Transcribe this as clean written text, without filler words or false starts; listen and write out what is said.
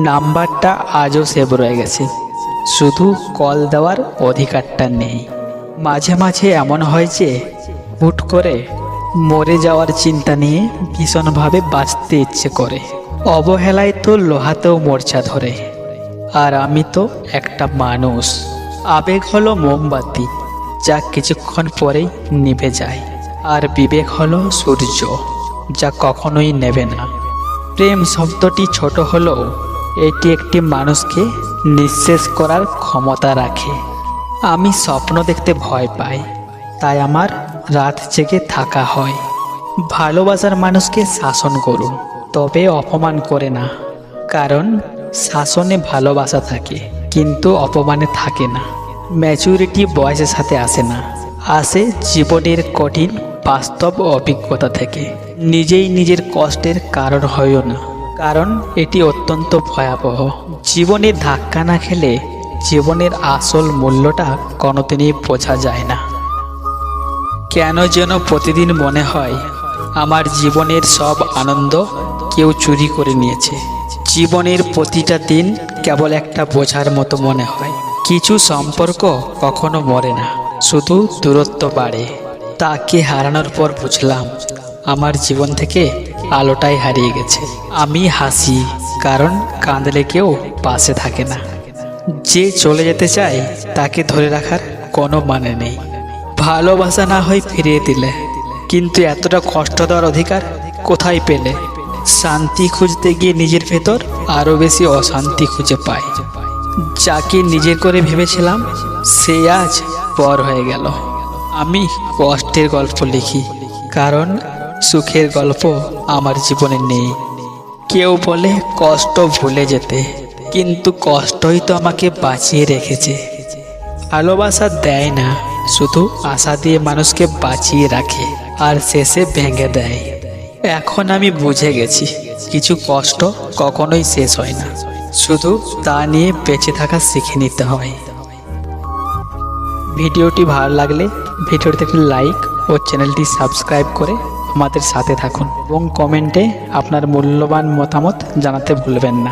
নাম্বারটা আজও সেভ রয়ে গেছে, শুধু কল দেওয়ার অধিকারটা নেই। মাঝে মাঝে এমন হয় যে হুট করে মরে যাওয়ার চিন্তা নিয়ে ভীষণভাবে বাঁচতে ইচ্ছে করে। অবহেলায় তো লোহাতেও মূর্ছা ধরে, আর আমি তো একটা মানুষ। আবেগ হলো মোমবাতি, যা কিছুক্ষণ পরেই নিভে যায়, আর বিবেক হলো সূর্য, যা কখনোই নেবে না। প্রেম শব্দটি ছোট হলেও এটি একটি মানুষকে নিঃশেষ করার ক্ষমতা রাখে। আমি স্বপ্ন দেখতে ভয় পাই, তাই আমার রাত জেগে থাকা হয়। ভালোবাসার মানুষকে শাসন করুন, তবে অপমান করে না, কারণ শাসনে ভালোবাসা থাকে, কিন্তু অপমানে থাকে না। ম্যাচুরিটি বয়সের সাথে আসে না, আসে জীবনের কঠিন বাস্তব অভিজ্ঞতা থেকে। নিজেই নিজের কষ্টের কারণ হয়ও না, কারণ এটি অত্যন্ত ভয়াবহ। জীবনে ধাক্কা না খেলে জীবনের আসল মূল্যটা কোনোদিনই বোঝা যায় না। কেন যেন প্রতিদিন মনে হয় আমার জীবনের সব আনন্দ কেউ চুরি করে নিয়েছে। জীবনের প্রতিটা দিন কেবল একটা বোঝার মতো মনে হয়। কিছু সম্পর্ক কখনো মরে না, শুধু দূরত্ব বাড়ে। তাকে হারানোর পর বুঝলাম আমার জীবন থেকে আলোটাই হারিয়ে গেছে। আমি হাসি, কারণ কাঁদলে কেউ পাশে থাকে না। যে চলে যেতে চায় তাকে ধরে রাখার কোনো মানে নেই। ভালোবাসা না হয় ফিরিয়ে দিলে, কিন্তু এতটা কষ্ট দেওয়ার অধিকার কোথায় পেলে? শান্তি খুঁজতে গিয়ে নিজের ভেতর আরও বেশি অশান্তি খুঁজে পায়। যাকে নিজের করে ভেবেছিলাম সে আজ পর হয়ে গেল। আমি কষ্টের গল্প লিখি, কারণ সুখের গল্প আমার জীবনে নেই। কেউ বলে কষ্ট ভুলে যেতে, কিন্তু কষ্টই তো আমাকে বাঁচিয়ে রেখেছে। ভালোবাসা দেয় না, শুধু আশা দিয়ে মানুষকে বাঁচিয়ে রাখে, আর শেষে ভেঙে দেয়। এখন আমি বুঝে গেছি কিছু কষ্ট কখনোই শেষ হয় না, শুধু তা নিয়ে বেঁচে থাকা শিখে নিতে হয়। ভিডিওটি ভালো লাগলে ভিডিওটিতে একটি লাইক ও চ্যানেলটি সাবস্ক্রাইব করে আমাদের সাথে থাকুন, এবং কমেন্টে আপনার মূল্যবান মতামত জানাতে ভুলবেন না।